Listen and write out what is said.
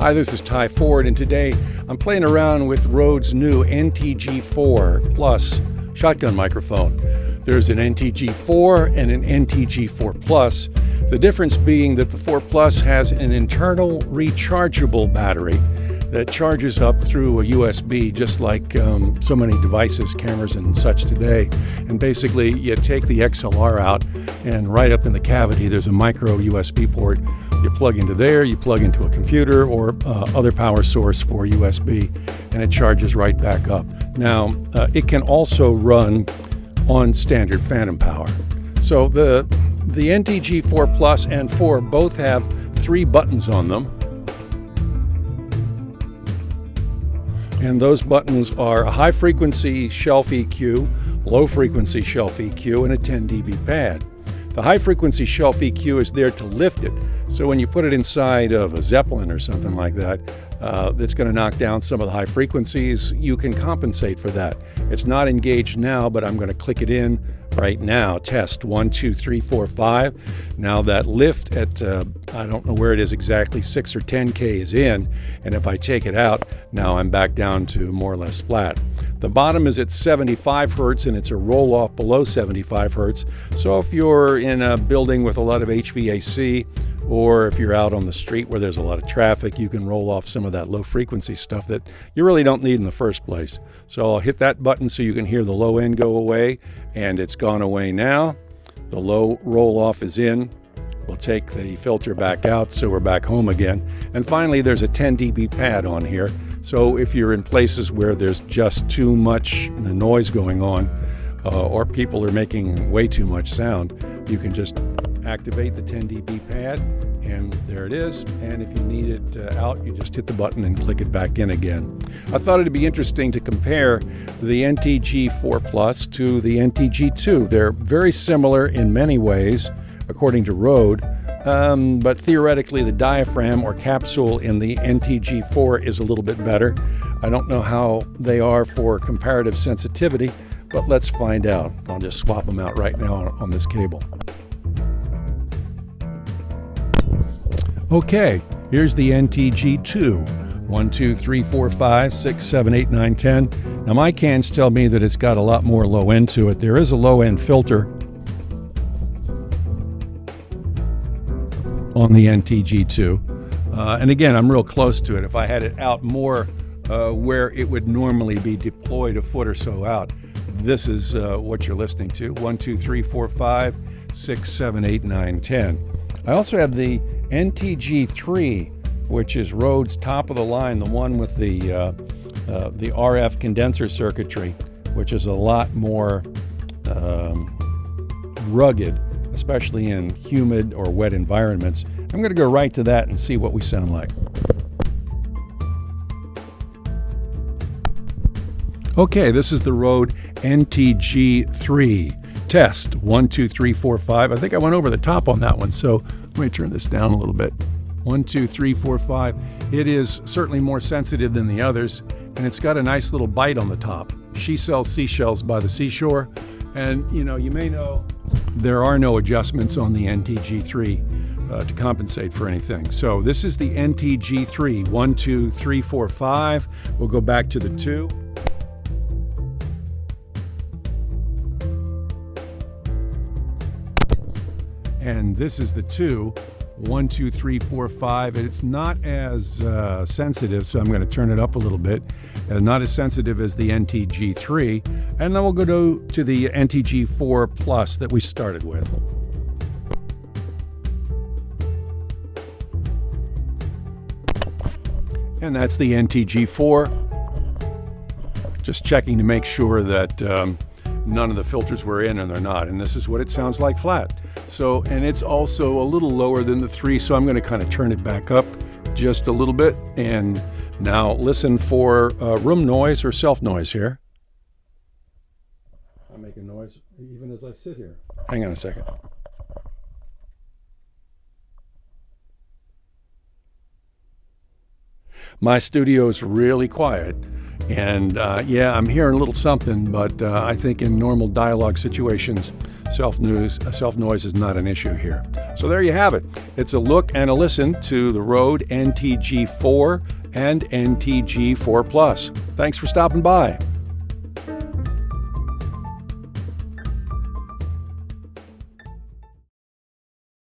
Hi, this is Ty Ford, and today I'm playing around with Rode's new NTG4 Plus shotgun microphone. There's an NTG4 and an NTG4 Plus. The difference being that the 4 Plus has an internal rechargeable battery that charges up through a USB, just like so many devices, cameras and such today. And basically you take the XLR out, and right up in the cavity there's a micro USB port. You plug into there, you plug into a computer or other power source for USB, and it charges right back up. Now, it can also run on standard phantom power. So the NTG4 Plus and 4 both have 3 buttons on them. And those buttons are a high frequency shelf EQ, low frequency shelf EQ, and a 10 dB pad. The high frequency shelf EQ is there to lift it. So when you put it inside of a Zeppelin or something like that, that's going to knock down some of the high frequencies, you can compensate for that. It's not engaged now, but I'm going to click it in right now. Test 1, 2, 3, 4, 5. Now that lift at, I don't know where it is exactly, 6 or 10K is in. And if I take it out, now I'm back down to more or less flat. The bottom is at 75 Hertz, and it's a roll off below 75 Hertz. So if you're in a building with a lot of HVAC, or if you're out on the street where there's a lot of traffic, you can roll off some of that low frequency stuff that you really don't need in the first place. So I'll hit that button so you can hear the low end go away, and it's gone away now. The low roll off is in. We'll take the filter back out so we're back home again. And finally, there's a 10 dB pad on here. So if you're in places where there's just too much noise going on, or people are making way too much sound, you can just activate the 10 dB pad, and there it is. And if you need it out, you just hit the button and click it back in again. I thought it'd be interesting to compare the NTG4 Plus to the NTG2. They're very similar in many ways, according to Rode, but theoretically the diaphragm or capsule in the NTG4 is a little bit better. I don't know how they are for comparative sensitivity, but let's find out. I'll just swap them out right now on this cable. Okay, here's the NTG2. 1, 2, 3, 4, 5, 6, 7, 8, 9, 10. Now my cans tell me that it's got a lot more low end to it. There is a low end filter on the NTG2. And again, I'm real close to it. If I had it out more where it would normally be deployed a foot or so out, this is what you're listening to. 1, 2, 3, 4, 5, 6, 7, 8, 9, 10. I also have the NTG3, which is Rode's top of the line, the one with the RF condenser circuitry, which is a lot more rugged, especially in humid or wet environments. I'm going to go right to that and see what we sound like. Okay, this is the Rode NTG3. Test 1, 2, 3, 4, 5. I think I went over the top on that one, so let me turn this down a little bit. 1, 2, 3, 4, 5. It is certainly more sensitive than the others, and it's got a nice little bite on the top. She sells seashells by the seashore, and you may know there are no adjustments on the NTG3 to compensate for anything. So this is the NTG3. 1, 2, 3, 4, 5. We'll go back to the 2. And this is the 2, 1, 2, 3, 4, 5. And it's not as sensitive, so I'm going to turn it up a little bit. Not as sensitive as the NTG3. And then we'll go to the NTG4 Plus that we started with. And that's the NTG4. Just checking to make sure that none of the filters were in, and they're not. And this is what it sounds like flat. So, and it's also a little lower than the 3, so I'm going to kind of turn it back up just a little bit. And now listen for room noise or self noise here. I'm making noise even as I sit here. Hang on a second. My studio is really quiet. And yeah, I'm hearing a little something, but I think in normal dialogue situations, Self-noise is not an issue here. So there you have it. It's a look and a listen to the Rode NTG4 and NTG4 Plus. Thanks for stopping by.